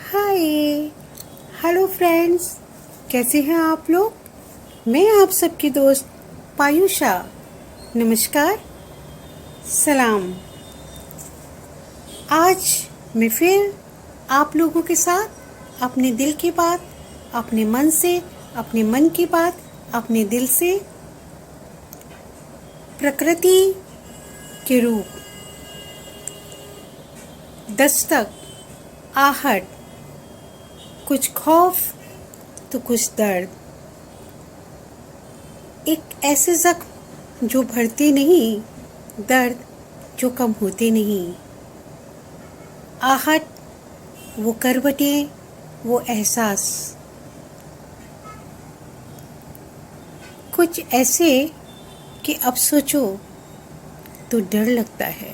Hi hello friends, कैसे हैं आप लोग। मैं आप सबकी दोस्त पायुषा। नमस्कार, सलाम। आज मैं फिर आप लोगों के साथ अपने दिल की बात, अपने मन से, अपने मन की बात, अपने दिल से प्रकृति के रूप, दस्तक, आहट, कुछ खौफ तो कुछ दर्द, एक ऐसे जख्म जो भरते नहीं, दर्द जो कम होते नहीं, आहट, वो करवटें, वो एहसास, कुछ ऐसे कि अब सोचो तो डर लगता है।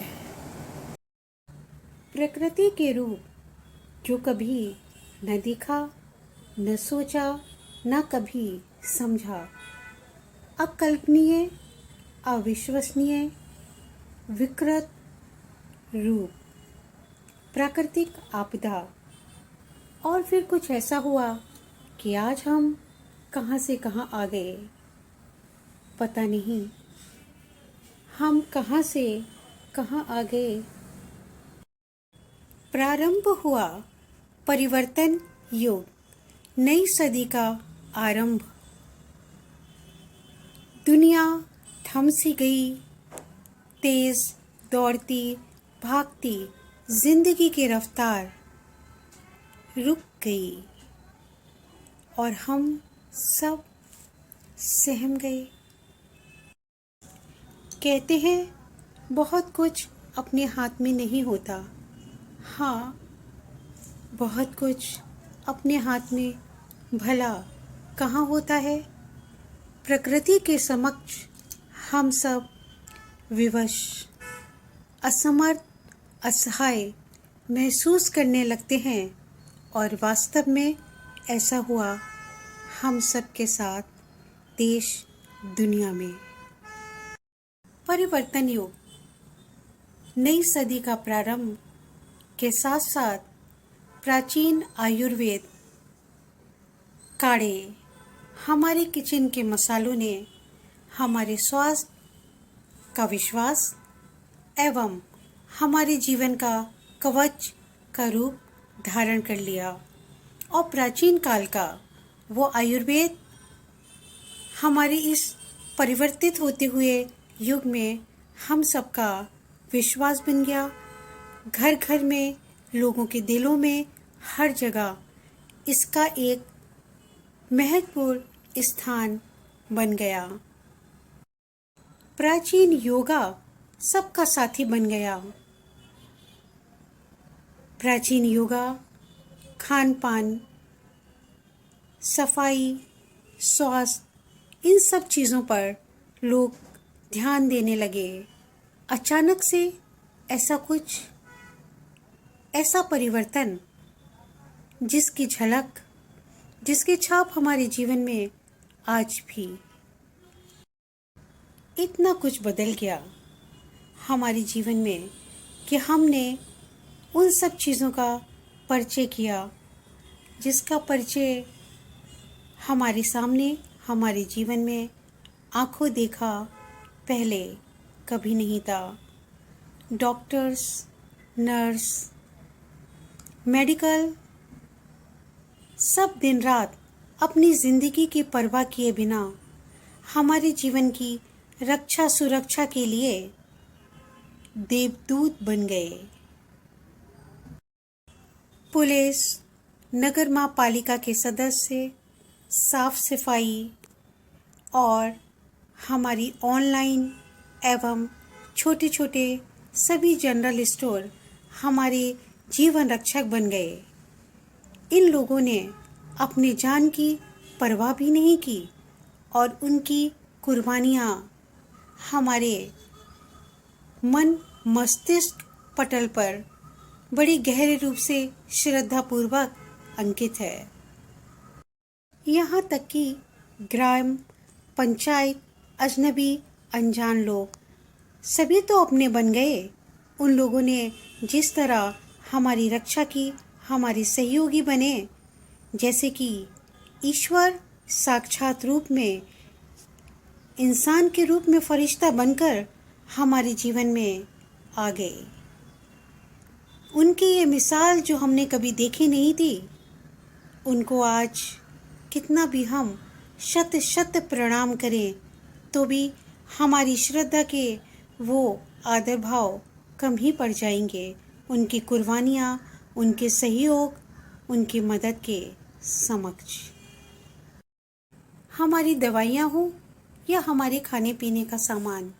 प्रकृति के रूप जो कभी न दिखा, न सोचा, न कभी समझा, अकल्पनीय, अविश्वसनीय, विकृत रूप, प्राकृतिक आपदा। और फिर कुछ ऐसा हुआ कि आज हम कहाँ से कहाँ आ गए, पता नहीं हम कहाँ से कहाँ आ गए। प्रारंभ हुआ परिवर्तन युग, नई सदी का आरंभ। दुनिया थम सी गई, तेज दौड़ती भागती जिंदगी की रफ्तार रुक गई और हम सब सहम गए। कहते हैं बहुत कुछ अपने हाथ में नहीं होता। हाँ, बहुत कुछ अपने हाथ में भला कहाँ होता है। प्रकृति के समक्ष हम सब विवश, असमर्थ, असहाय महसूस करने लगते हैं और वास्तव में ऐसा हुआ हम सब के साथ, देश दुनिया में। परिवर्तन युग, नई सदी का प्रारंभ के साथ साथ प्राचीन आयुर्वेद काढ़े, हमारे किचन के मसालों ने हमारे स्वास्थ्य का विश्वास एवं हमारे जीवन का कवच का रूप धारण कर लिया। और प्राचीन काल का वो आयुर्वेद हमारे इस परिवर्तित होते हुए युग में हम सबका विश्वास बन गया। घर घर में, लोगों के दिलों में, हर जगह इसका एक महत्वपूर्ण स्थान बन गया। प्राचीन योगा सबका साथी बन गया। प्राचीन योगा खान पान, सफाई, स्वास्थ्य, इन सब चीज़ों पर लोग ध्यान देने लगे। अचानक से ऐसा कुछ, ऐसा परिवर्तन जिसकी झलक, जिसकी छाप हमारे जीवन में आज भी इतना कुछ बदल गया हमारे जीवन में कि हमने उन सब चीज़ों का परिचय किया जिसका परिचय हमारे सामने, हमारे जीवन में आंखों देखा पहले कभी नहीं था। डॉक्टर्स, नर्स, मेडिकल, सब दिन रात अपनी ज़िंदगी की परवाह किए बिना हमारे जीवन की रक्षा सुरक्षा के लिए देवदूत बन गए। पुलिस, नगर पालिका के सदस्य, साफ सफाई और हमारी ऑनलाइन एवं छोटे छोटे सभी जनरल स्टोर हमारे जीवन रक्षक बन गए। इन लोगों ने अपनी जान की परवाह भी नहीं की और उनकी कुर्बानियाँ हमारे मन मस्तिष्क पटल पर बड़ी गहरे रूप से श्रद्धापूर्वक अंकित है। यहाँ तक कि ग्राम पंचायत, अजनबी, अनजान लोग सभी तो अपने बन गए। उन लोगों ने जिस तरह हमारी रक्षा की, हमारे सहयोगी बने, जैसे कि ईश्वर साक्षात रूप में इंसान के रूप में फरिश्ता बनकर हमारे जीवन में आ गए। उनकी ये मिसाल जो हमने कभी देखी नहीं थी, उनको आज कितना भी हम शत शत प्रणाम करें तो भी हमारी श्रद्धा के वो आदर भाव कम ही पड़ जाएंगे। उनकी कुर्बानियाँ, उनके सहयोग, उनकी मदद के समक्ष। हमारी दवाइयाँ हो या हमारे खाने पीने का सामान,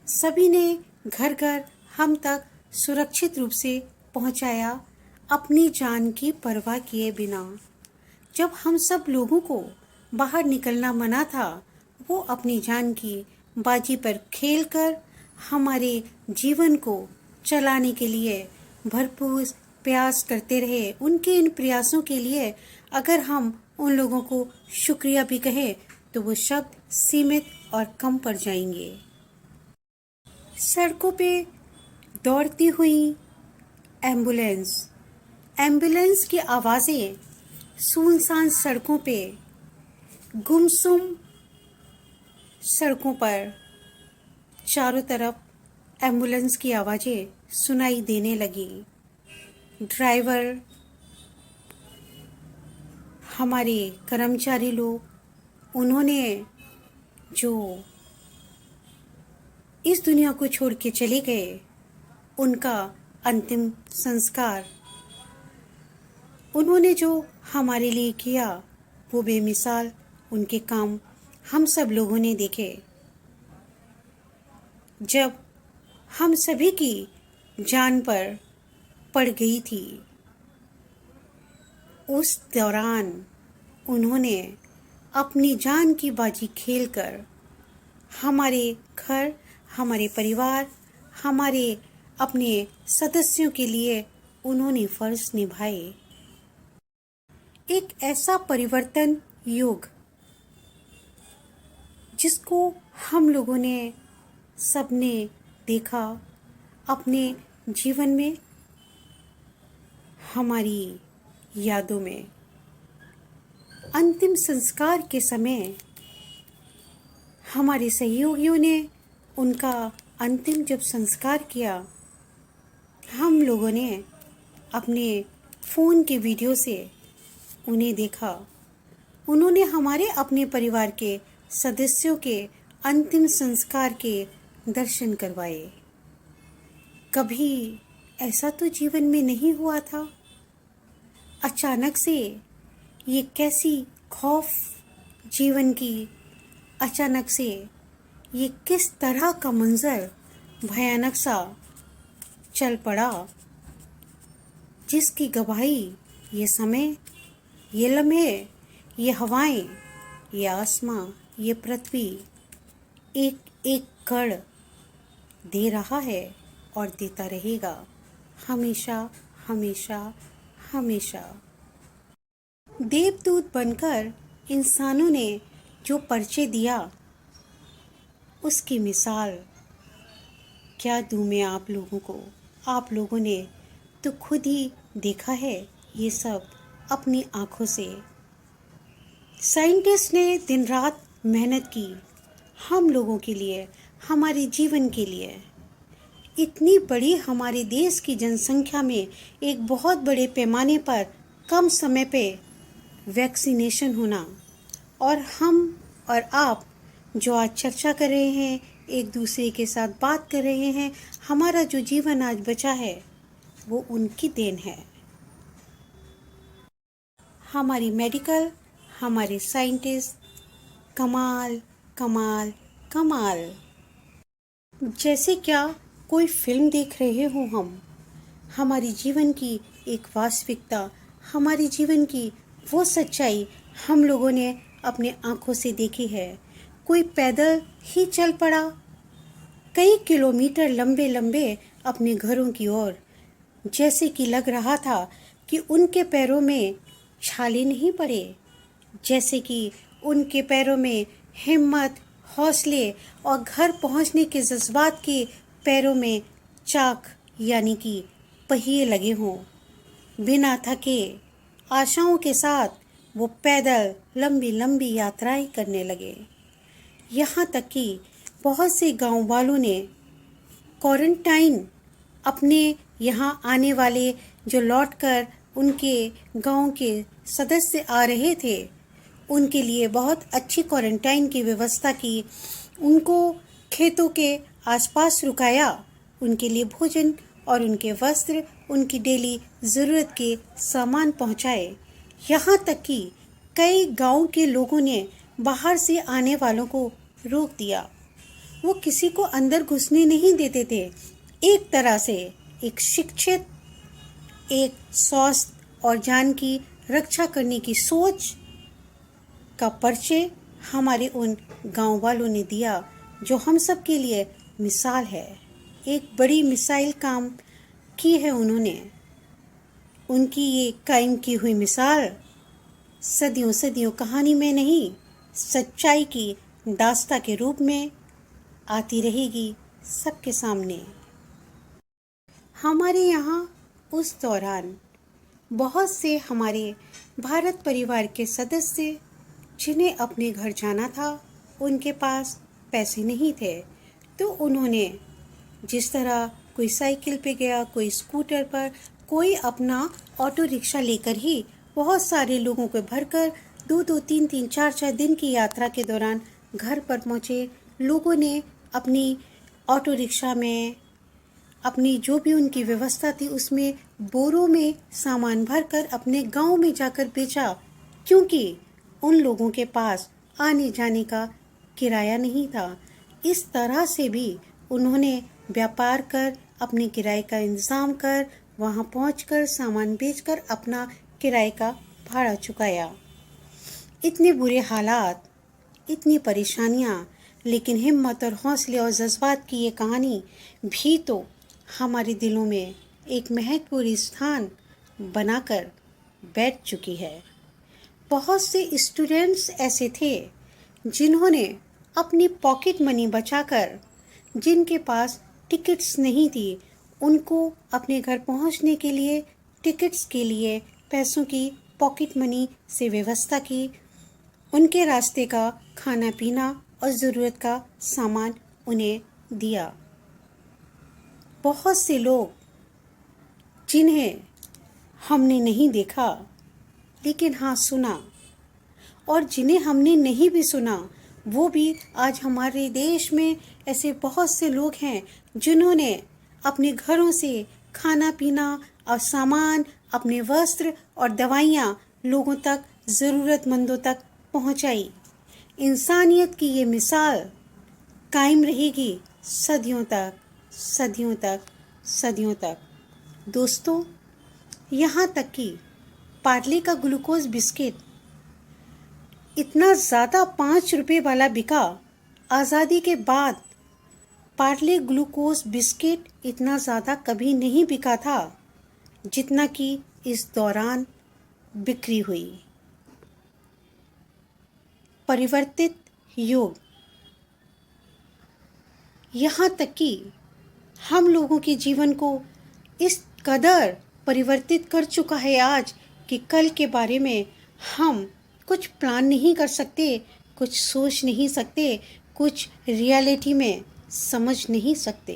सभी ने घर घर हम तक सुरक्षित रूप से पहुंचाया, अपनी जान की परवाह किए बिना। जब हम सब लोगों को बाहर निकलना मना था, वो अपनी जान की बाजी पर खेलकर हमारे जीवन को चलाने के लिए भरपूर प्रयास करते रहे। उनके इन प्रयासों के लिए अगर हम उन लोगों को शुक्रिया भी कहें तो वो शब्द सीमित और कम पड़ जाएंगे। सड़कों पे दौड़ती हुई एम्बुलेंस की आवाज़ें, सुनसान सड़कों पे, गुमसुम सड़कों पर चारों तरफ एम्बुलेंस की आवाज़ें सुनाई देने लगी। ड्राइवर, हमारे कर्मचारी लोग, उन्होंने जो इस दुनिया को छोड़ के चले गए, उनका अंतिम संस्कार, उन्होंने जो हमारे लिए किया वो बेमिसाल उनके काम हम सब लोगों ने देखे। जब हम सभी की जान पर पड़ गई थी, उस दौरान उन्होंने अपनी जान की बाजी खेलकर हमारे घर, हमारे परिवार, हमारे अपने सदस्यों के लिए उन्होंने फर्ज निभाए। एक ऐसा परिवर्तन युग जिसको हम लोगों ने सबने देखा अपने जीवन में, हमारी यादों में। अंतिम संस्कार के समय हमारे सहयोगियों ने उनका अंतिम जब संस्कार किया, हम लोगों ने अपने फ़ोन के वीडियो से उन्हें देखा। उन्होंने हमारे अपने परिवार के सदस्यों के अंतिम संस्कार के दर्शन करवाए। कभी ऐसा तो जीवन में नहीं हुआ था। अचानक से ये कैसी खौफ जीवन की, अचानक से ये किस तरह का मंजर भयानक सा चल पड़ा, जिसकी गवाही ये समय, ये लम्हे, ये हवाएं, ये आसमां, ये पृथ्वी एक एक कण दे रहा है और देता रहेगा हमेशा हमेशा हमेशा। देवदूत बनकर इंसानों ने जो परिचय दिया, उसकी मिसाल क्या दूँ मैं आप लोगों को। आप लोगों ने तो खुद ही देखा है ये सब अपनी आँखों से। साइंटिस्ट ने दिन रात मेहनत की हम लोगों के लिए, हमारे जीवन के लिए। इतनी बड़ी हमारे देश की जनसंख्या में एक बहुत बड़े पैमाने पर कम समय पे वैक्सीनेशन होना, और हम और आप जो आज चर्चा कर रहे हैं, एक दूसरे के साथ बात कर रहे हैं, हमारा जो जीवन आज बचा है वो उनकी देन है। हमारी मेडिकल, हमारे साइंटिस्ट, कमाल कमाल कमाल। जैसे क्या कोई फिल्म देख रहे हो हम, हमारी जीवन की एक वास्तविकता, हमारी जीवन की वो सच्चाई हम लोगों ने अपने आँखों से देखी है। कोई पैदल ही चल पड़ा कई किलोमीटर लंबे लंबे अपने घरों की ओर, जैसे कि लग रहा था कि उनके पैरों में छाले नहीं पड़े, जैसे कि उनके पैरों में हिम्मत, हौसले और घर पहुंचने के जज्बात के पैरों में चाक यानी कि पहिए लगे हों। बिना थके आशाओं के साथ वो पैदल लंबी लंबी यात्राएं करने लगे। यहाँ तक कि बहुत से गांव वालों ने क्वारंटाइन अपने यहाँ आने वाले जो लौटकर उनके गांव के सदस्य आ रहे थे, उनके लिए बहुत अच्छी क्वारंटाइन की व्यवस्था की। उनको खेतों के आसपास रुकाया, उनके लिए भोजन और उनके वस्त्र, उनकी डेली ज़रूरत के सामान पहुंचाए। यहाँ तक कि कई गांव के लोगों ने बाहर से आने वालों को रोक दिया। वो किसी को अंदर घुसने नहीं देते थे। एक तरह से एक शिक्षित, एक स्वास्थ्य और जान की रक्षा करने की सोच का परिचय हमारे उन गांव वालों ने दिया, जो हम सब के लिए मिसाल है। एक बड़ी मिसाइल काम की है उन्होंने। उनकी ये कायम की हुई मिसाल सदियों सदियों कहानी में नहीं, सच्चाई की दास्ता के रूप में आती रहेगी सबके सामने। हमारे यहाँ उस दौरान बहुत से हमारे भारत परिवार के सदस्य जिन्हें अपने घर जाना था, उनके पास पैसे नहीं थे, तो उन्होंने जिस तरह कोई साइकिल पे गया, कोई स्कूटर पर, कोई अपना ऑटो रिक्शा लेकर ही बहुत सारे लोगों को भरकर 2-2, 3-3, 4-4 दिन की यात्रा के दौरान घर पर पहुँचे। लोगों ने अपनी ऑटो रिक्शा में अपनी जो भी उनकी व्यवस्था थी उसमें बोरों में सामान भरकर अपने गांव में जाकर बेचा, क्योंकि उन लोगों के पास आने जाने का किराया नहीं था। इस तरह से भी उन्होंने व्यापार कर, अपने किराए का इंतजाम कर, वहां पहुंचकर सामान बेचकर अपना किराए का भाड़ा चुकाया। इतने बुरे हालात, इतनी परेशानियां, लेकिन हिम्मत और हौसले और जज्बात की ये कहानी भी तो हमारे दिलों में एक महत्वपूर्ण स्थान बनाकर बैठ चुकी है। बहुत से स्टूडेंट्स ऐसे थे जिन्होंने अपनी पॉकेट मनी बचाकर, जिनके पास टिकट्स नहीं थी, उनको अपने घर पहुंचने के लिए टिकट्स के लिए पैसों की पॉकेट मनी से व्यवस्था की। उनके रास्ते का खाना पीना और ज़रूरत का सामान उन्हें दिया। बहुत से लोग जिन्हें हमने नहीं देखा लेकिन हाँ सुना, और जिन्हें हमने नहीं भी सुना, वो भी आज हमारे देश में ऐसे बहुत से लोग हैं जिन्होंने अपने घरों से खाना पीना और सामान, अपने वस्त्र और दवाइयाँ लोगों तक, ज़रूरतमंदों तक पहुँचाई। इंसानियत की ये मिसाल कायम रहेगी सदियों तक, सदियों तक, सदियों तक। दोस्तों, यहाँ तक कि पार्ले का ग्लूकोज बिस्किट इतना ज़्यादा 5 रुपए वाला बिका। आज़ादी के बाद पार्ले ग्लूकोज बिस्किट इतना ज़्यादा कभी नहीं बिका था जितना कि इस दौरान बिक्री हुई। परिवर्तित युग, यहाँ तक कि हम लोगों के जीवन को इस कदर परिवर्तित कर चुका है आज कि कल के बारे में हम कुछ प्लान नहीं कर सकते, कुछ सोच नहीं सकते, कुछ रियलिटी में समझ नहीं सकते।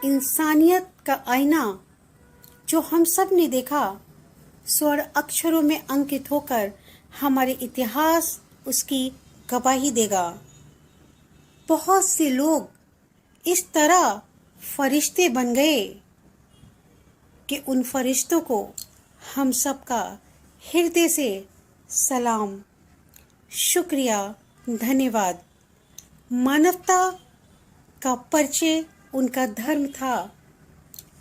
इंसानियत का आईना जो हम सब ने देखा, स्वर्ण अक्षरों में अंकित होकर हमारे इतिहास उसकी गवाही देगा। बहुत से लोग इस तरह फरिश्ते बन गए कि उन फरिश्तों को हम सबका हृदय से सलाम, शुक्रिया, धन्यवाद। मानवता का परिचय उनका धर्म था,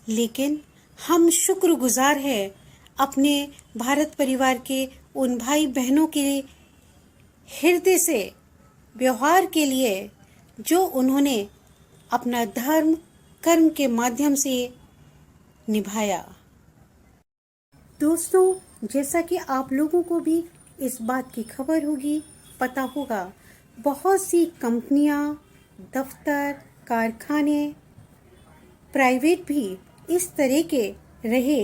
लेकिन हम शुक्रगुजार हैं अपने भारत परिवार के उन भाई बहनों के हृदय से व्यवहार के लिए जो उन्होंने अपना धर्म कर्म के माध्यम से निभाया। दोस्तों, जैसा कि आप लोगों को भी इस बात की खबर होगी, पता होगा, बहुत सी कंपनियां, दफ्तर, कारखाने प्राइवेट भी इस तरह के रहे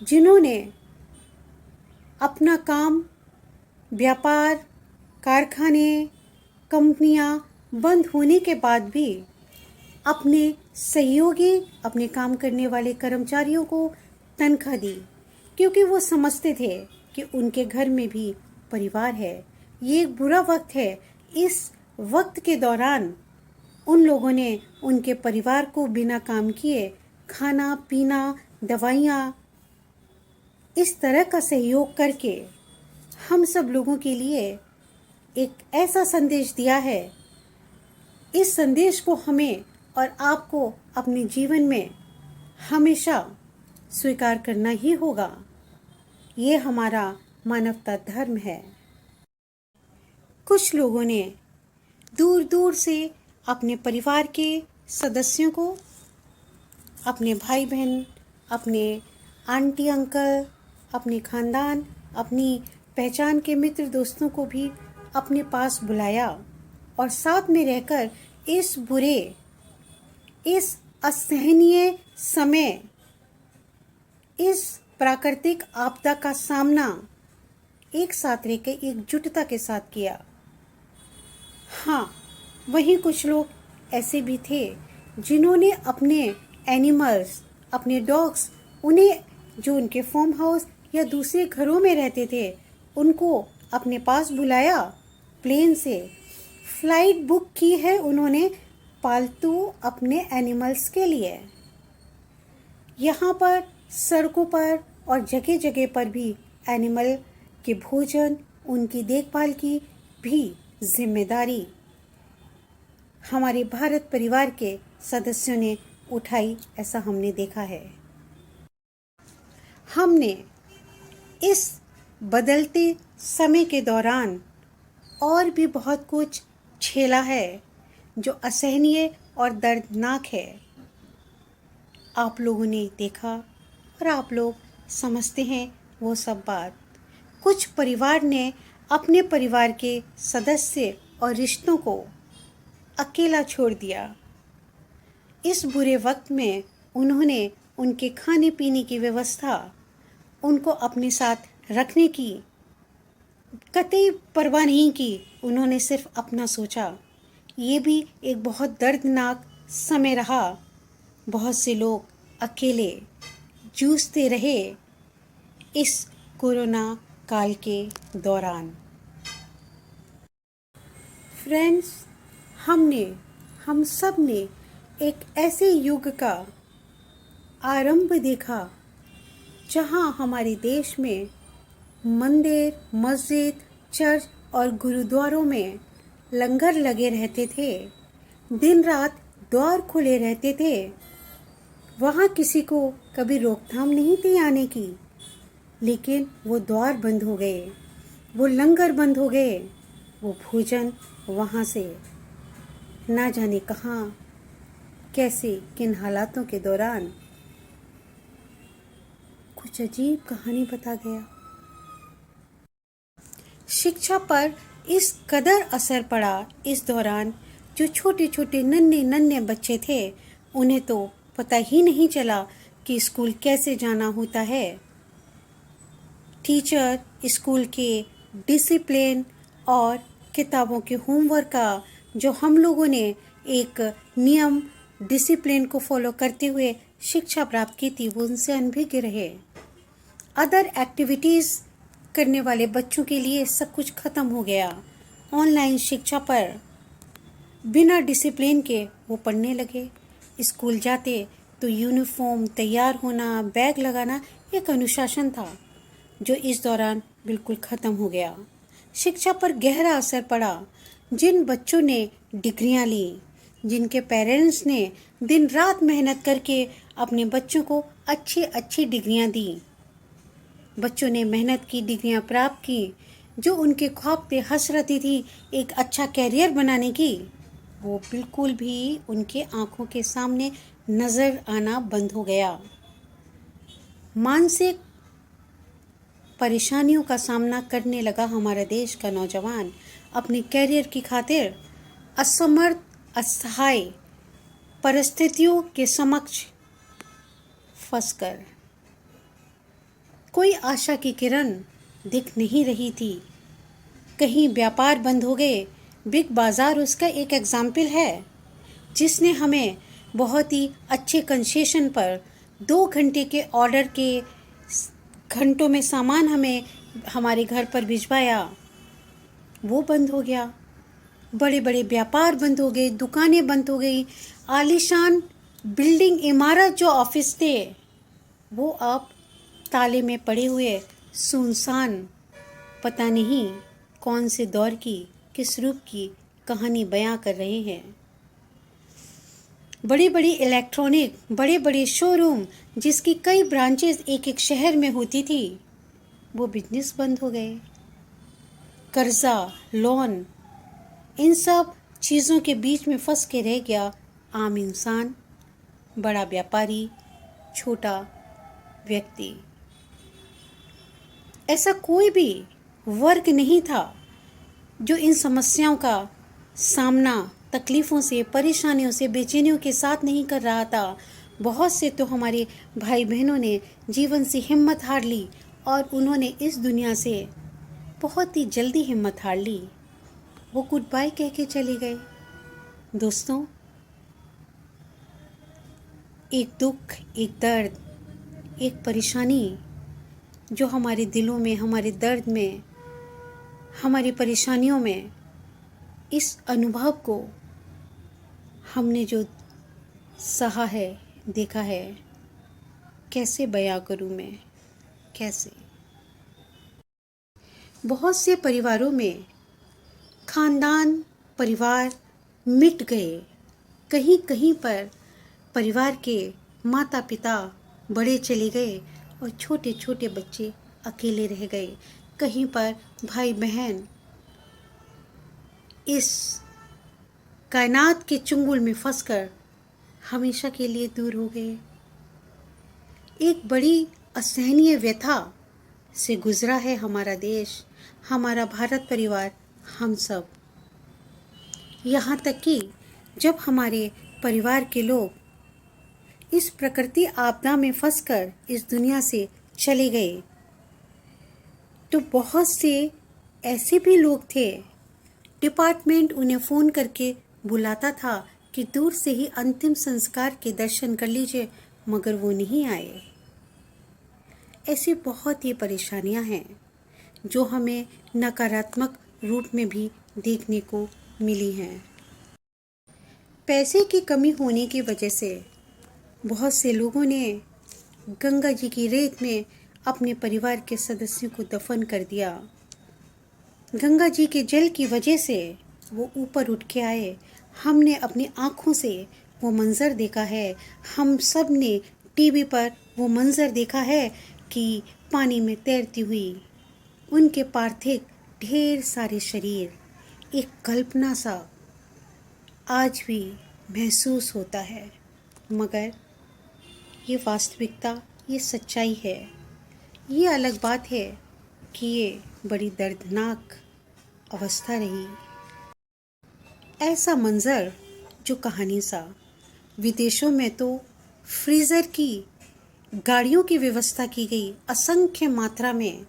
जिन्होंने अपना काम, व्यापार, कारखाने, कंपनियां बंद होने के बाद भी अपने सहयोगी, अपने काम करने वाले कर्मचारियों को तनख्वाह दी, क्योंकि वो समझते थे कि उनके घर में भी परिवार है। ये एक बुरा वक्त है। इस वक्त के दौरान उन लोगों ने उनके परिवार को बिना काम किए खाना पीना, दवाइयाँ, इस तरह का सहयोग करके हम सब लोगों के लिए एक ऐसा संदेश दिया है। इस संदेश को हमें और आपको अपने जीवन में हमेशा स्वीकार करना ही होगा। ये हमारा मानवता धर्म है। कुछ लोगों ने दूर दूर से अपने परिवार के सदस्यों को, अपने भाई बहन, अपने आंटी अंकल, अपने खानदान, अपनी पहचान के मित्र दोस्तों को भी अपने पास बुलाया और साथ में रहकर इस बुरे, इस असहनीय समय, इस प्राकृतिक आपदा का सामना एक साथ रहकर एकजुटता के साथ किया। हाँ, वहीं कुछ लोग ऐसे भी थे जिन्होंने अपने एनिमल्स, अपने डॉग्स, उन्हें जो उनके फार्म हाउस या दूसरे घरों में रहते थे, उनको अपने पास बुलाया। प्लेन से फ्लाइट बुक की है उन्होंने पालतू अपने एनिमल्स के लिए। यहाँ पर सड़कों पर और जगह जगह पर भी एनिमल के भोजन, उनकी देखभाल की भी जिम्मेदारी हमारे भारत परिवार के सदस्यों ने उठाई, ऐसा हमने देखा है। हमने इस बदलते समय के दौरान और भी बहुत कुछ झेला है जो असहनीय और दर्दनाक है। आप लोगों ने देखा और आप लोग समझते हैं वो सब बात। कुछ परिवार ने अपने परिवार के सदस्य और रिश्तों को अकेला छोड़ दिया। इस बुरे वक्त में उन्होंने उनके खाने पीने की व्यवस्था, उनको अपने साथ रखने की कतई परवाह नहीं की। उन्होंने सिर्फ अपना सोचा। ये भी एक बहुत दर्दनाक समय रहा। बहुत से लोग अकेले जूझते रहे इस कोरोना काल के दौरान। फ्रेंड्स, हम सब ने एक ऐसे युग का आरंभ देखा जहां हमारे देश में मंदिर, मस्जिद, चर्च और गुरुद्वारों में लंगर लगे रहते थे। दिन रात द्वार खुले रहते थे। वहाँ किसी को कभी रोकथाम नहीं थी आने की, लेकिन वो द्वार बंद हो गए, वो लंगर बंद हो गए, वो भोजन वहाँ से ना जाने कहाँ, कैसे, किन हालातों के दौरान कुछ अजीब कहानी बता गया। शिक्षा पर इस कदर असर पड़ा इस दौरान। जो छोटे छोटे नन्हे नन्हे बच्चे थे, उन्हें तो पता ही नहीं चला कि स्कूल कैसे जाना होता है। टीचर स्कूल के डिसिप्लिन और किताबों के होमवर्क का जो हम लोगों ने एक नियम, डिसिप्लिन को फॉलो करते हुए शिक्षा प्राप्त की थी, वो उनसे अनभिज्ञ रहे। अदर एक्टिविटीज़ करने वाले बच्चों के लिए सब कुछ खत्म हो गया। ऑनलाइन शिक्षा पर बिना डिसिप्लिन के वो पढ़ने लगे। स्कूल जाते तो यूनिफॉर्म, तैयार होना, बैग लगाना एक अनुशासन था जो इस दौरान बिल्कुल ख़त्म हो गया। शिक्षा पर गहरा असर पड़ा। जिन बच्चों ने डिग्रियां ली, जिनके पेरेंट्स ने दिन रात मेहनत करके अपने बच्चों को अच्छी अच्छी डिग्रियां दी, बच्चों ने मेहनत की, डिग्रियां प्राप्त की, जो उनके ख्वाब पे हसरती थी एक अच्छा कैरियर बनाने की, वो बिल्कुल भी उनके आंखों के सामने नज़र आना बंद हो गया। मानसिक परेशानियों का सामना करने लगा हमारा देश का नौजवान। अपने कैरियर की खातिर असमर्थ, असहाय परिस्थितियों के समक्ष फंसकर। कोई आशा की किरण दिख नहीं रही थी। कहीं व्यापार बंद हो गए। बिग बाज़ार उसका एक एग्जाम्पल है, जिसने हमें बहुत ही अच्छे कंसेशन पर 2 घंटे के ऑर्डर के घंटों में सामान हमें हमारे घर पर भिजवाया। वो बंद हो गया। बड़े बड़े व्यापार बंद हो गए, दुकानें बंद हो गई। आलीशान बिल्डिंग इमारत जो ऑफिस थे वो अब ताले में पड़े हुए सुनसान, पता नहीं कौन से दौर की किस रूप की कहानी बयां कर रहे हैं। बड़ी बड़ी इलेक्ट्रॉनिक, बड़े बड़े शोरूम जिसकी कई ब्रांचेस एक एक शहर में होती थी, वो बिजनेस बंद हो गए। कर्जा, लोन, इन सब चीज़ों के बीच में फंस के रह गया आम इंसान, बड़ा व्यापारी, छोटा व्यक्ति। ऐसा कोई भी वर्ग नहीं था जो इन समस्याओं का सामना तकलीफ़ों से, परेशानियों से, बेचैनियों के साथ नहीं कर रहा था। बहुत से तो हमारे भाई बहनों ने जीवन से हिम्मत हार ली और उन्होंने इस दुनिया से बहुत ही जल्दी हिम्मत हार ली। वो गुड बाय कह के चले गए। दोस्तों, एक दुख, एक दर्द, एक परेशानी जो हमारे दिलों में, हमारे दर्द में, हमारी परेशानियों में, इस अनुभव को हमने जो सहा है, देखा है, कैसे बयां करूं मैं, कैसे। बहुत से परिवारों में खानदान, परिवार मिट गए। कहीं कहीं पर परिवार के माता पिता बड़े चले गए और छोटे छोटे बच्चे अकेले रह गए। कहीं पर भाई बहन इस कायनात के चुंगल में फंसकर हमेशा के लिए दूर हो गए। एक बड़ी असहनीय व्यथा से गुजरा है हमारा देश, हमारा भारत परिवार, हम सब। यहाँ तक कि जब हमारे परिवार के लोग इस प्रकृति आपदा में फंसकर इस दुनिया से चले गए, तो बहुत से ऐसे भी लोग थे, डिपार्टमेंट उन्हें फ़ोन करके बुलाता था कि दूर से ही अंतिम संस्कार के दर्शन कर लीजिए, मगर वो नहीं आए। ऐसी बहुत ही परेशानियां हैं जो हमें नकारात्मक रूप में भी देखने को मिली हैं। पैसे की कमी होने की वजह से बहुत से लोगों ने गंगा जी की रेत में अपने परिवार के सदस्यों को दफन कर दिया। गंगा जी के जल की वजह से वो ऊपर उठ के आए। हमने अपनी आँखों से वो मंज़र देखा है, हम सब ने टीवी पर वो मंज़र देखा है कि पानी में तैरती हुई उनके पार्थिव ढेर सारे शरीर, एक कल्पना सा आज भी महसूस होता है। मगर ये वास्तविकता, ये सच्चाई है। ये अलग बात है कि ये बड़ी दर्दनाक अवस्था रही। ऐसा मंज़र जो कहानी सा। विदेशों में तो फ्रीज़र की गाड़ियों की व्यवस्था की गई, असंख्य मात्रा में।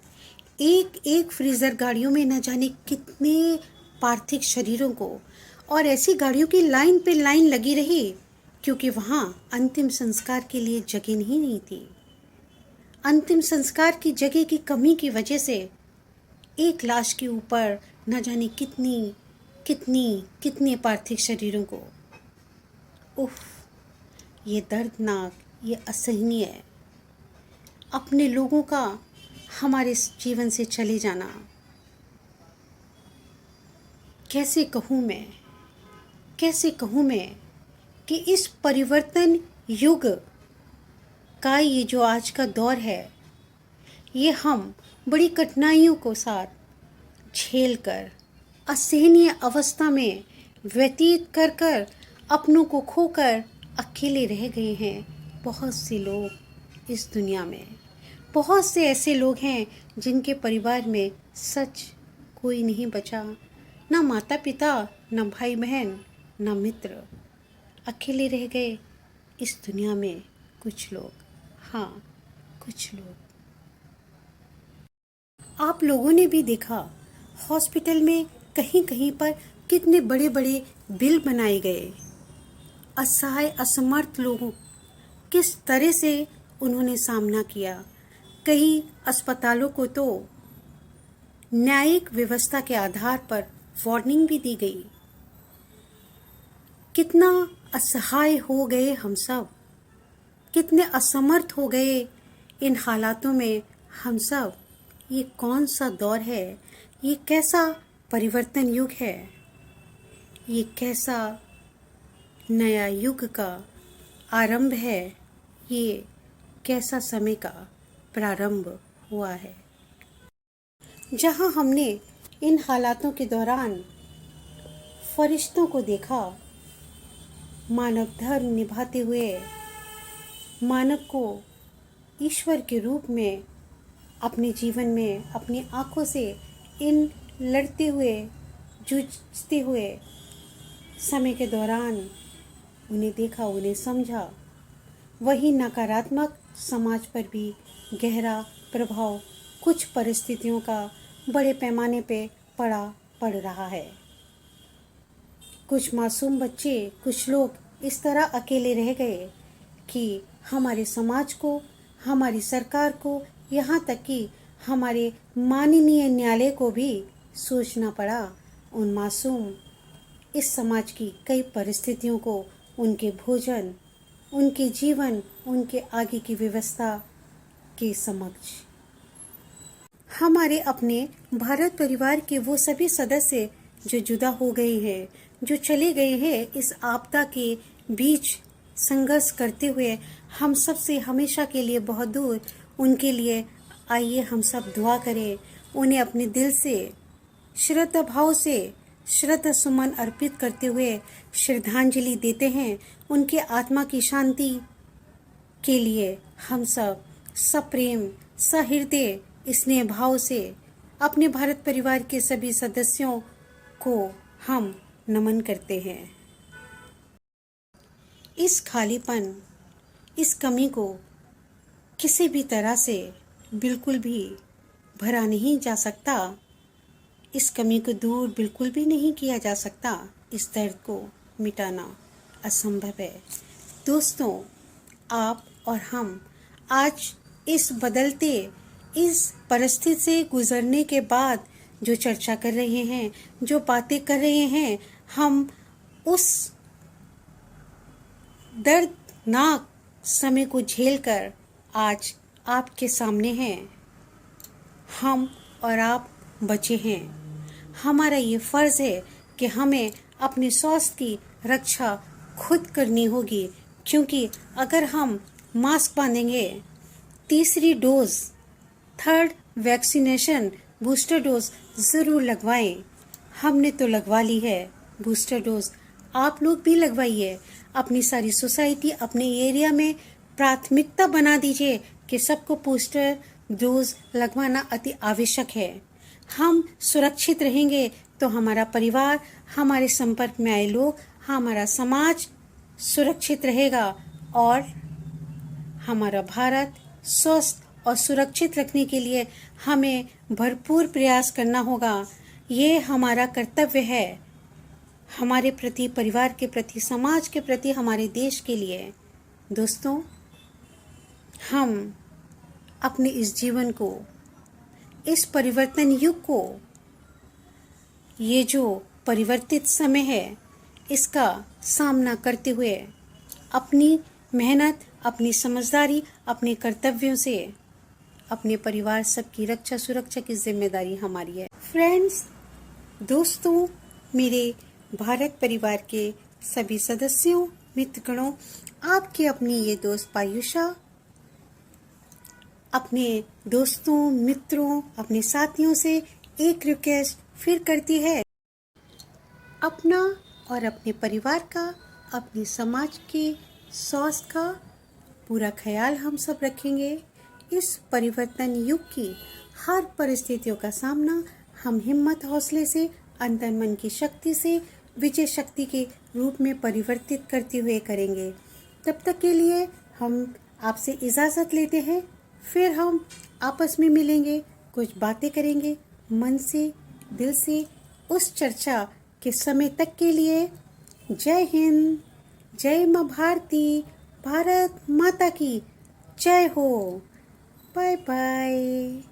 एक एक फ्रीज़र गाड़ियों में न जाने कितने पार्थिव शरीरों को, और ऐसी गाड़ियों की लाइन पे लाइन लगी रही क्योंकि वहाँ अंतिम संस्कार के लिए जगह नहीं थी। अंतिम संस्कार की जगह की कमी की वजह से एक लाश के ऊपर न जाने कितने पार्थिव शरीरों को। उफ, ये दर्दनाक, ये असहनीय है। अपने लोगों का हमारे जीवन से चले जाना, कैसे कहूँ मैं कि इस परिवर्तन युग का ये जो आज का दौर है, ये हम बड़ी कठिनाइयों को साथ झेल कर, असहनीय अवस्था में व्यतीत कर अपनों को खोकर अकेले रह गए हैं। बहुत से लोग इस दुनिया में, बहुत से ऐसे लोग हैं जिनके परिवार में सच कोई नहीं बचा, ना माता पिता, ना भाई बहन, ना मित्र। अकेले रह गए इस दुनिया में कुछ लोग, हाँ, कुछ लोग। आप लोगों ने भी देखा हॉस्पिटल में कहीं कहीं पर कितने बड़े बड़े बिल बनाए गए। असहाय असमर्थ लोगों किस तरह से उन्होंने सामना किया। कई अस्पतालों को तो न्यायिक व्यवस्था के आधार पर वार्निंग भी दी गई। कितना असहाय हो गए हम सब, कितने असमर्थ हो गए इन हालातों में हम सब। ये कौन सा दौर है, ये कैसा परिवर्तन युग है, ये कैसा नया युग का आरंभ है, ये कैसा समय का प्रारंभ हुआ है। जहां हमने इन हालातों के दौरान फरिश्तों को देखा, मानव धर्म निभाते हुए मानव को ईश्वर के रूप में अपने जीवन में अपनी आंखों से इन लड़ते हुए जूझते हुए समय के दौरान उन्हें देखा, उन्हें समझा। वही नकारात्मक समाज पर भी गहरा प्रभाव कुछ परिस्थितियों का बड़े पैमाने पे पड़ रहा है। कुछ मासूम बच्चे, कुछ लोग इस तरह अकेले रह गए कि हमारे समाज को, हमारी सरकार को, यहाँ तक कि हमारे माननीय न्यायालय को भी सोचना पड़ा उन मासूम इस समाज की कई परिस्थितियों को, उनके भोजन, उनके जीवन, उनके आगे की व्यवस्था के समक्ष। हमारे अपने भारत परिवार के वो सभी सदस्य जो जुदा हो गए हैं, जो चले गए हैं इस आपदा के बीच संघर्ष करते हुए हम सब से हमेशा के लिए बहुत दूर, उनके लिए आइए हम सब दुआ करें। उन्हें अपने दिल से श्रद्धा भाव से श्रद्धा सुमन अर्पित करते हुए श्रद्धांजलि देते हैं। उनके आत्मा की शांति के लिए हम सब सप्रेम सहृदय स्नेह भाव से अपने भारत परिवार के सभी सदस्यों को हम नमन करते हैं। इस खालीपन, इस कमी को किसी भी तरह से बिल्कुल भी भरा नहीं जा सकता। इस कमी को दूर बिल्कुल भी नहीं किया जा सकता। इस दर्द को मिटाना असंभव है। दोस्तों, आप और हम आज इस बदलते इस परिस्थिति से गुजरने के बाद जो चर्चा कर रहे हैं, जो बातें कर रहे हैं, हम उस दर्दनाक समय को झेलकर आज आपके सामने हैं। हम और आप बचे हैं। हमारा ये फर्ज है कि हमें अपने स्वास्थ्य की रक्षा खुद करनी होगी, क्योंकि अगर हम मास्क बांधेंगे, तीसरी dose, third vaccination, booster dose ज़रूर लगवाएं। हमने तो लगवा ली है बूस्टर डोज, आप लोग भी लगवाइए। अपनी सारी सोसाइटी, अपने एरिया में प्राथमिकता बना दीजिए कि सबको बूस्टर डोज लगवाना अति आवश्यक है। हम सुरक्षित रहेंगे तो हमारा परिवार, हमारे संपर्क में आए लोग, हमारा समाज सुरक्षित रहेगा और हमारा भारत स्वस्थ और सुरक्षित रखने के लिए हमें भरपूर प्रयास करना होगा। ये हमारा कर्तव्य है, हमारे प्रति, परिवार के प्रति, समाज के प्रति, हमारे देश के लिए। दोस्तों, हम अपने इस जीवन को, इस परिवर्तन युग को, ये जो परिवर्तित समय है, इसका सामना करते हुए अपनी मेहनत, अपनी समझदारी, अपने कर्तव्यों से अपने परिवार सबकी रक्षा सुरक्षा की जिम्मेदारी हमारी है। फ्रेंड्स, दोस्तों, मेरे भारत परिवार के सभी सदस्यों, मित्रगणों, आपकी अपनी ये दोस्त पायुषा अपने दोस्तों, मित्रों, अपने साथियों से एक रिक्वेस्ट फिर करती है। अपना और अपने परिवार का, अपने समाज के स्वास्थ्य का पूरा ख्याल हम सब रखेंगे। इस परिवर्तन युग की हर परिस्थितियों का सामना हम हिम्मत, हौसले से, अंतर्मन मन की शक्ति से विजय शक्ति के रूप में परिवर्तित करते हुए करेंगे। तब तक के लिए हम आपसे इजाज़त लेते हैं। फिर हम आपस में मिलेंगे, कुछ बातें करेंगे मन से, दिल से। उस चर्चा के समय तक के लिए जय हिंद, जय माँ भारती, भारत माता की जय हो। Bye bye.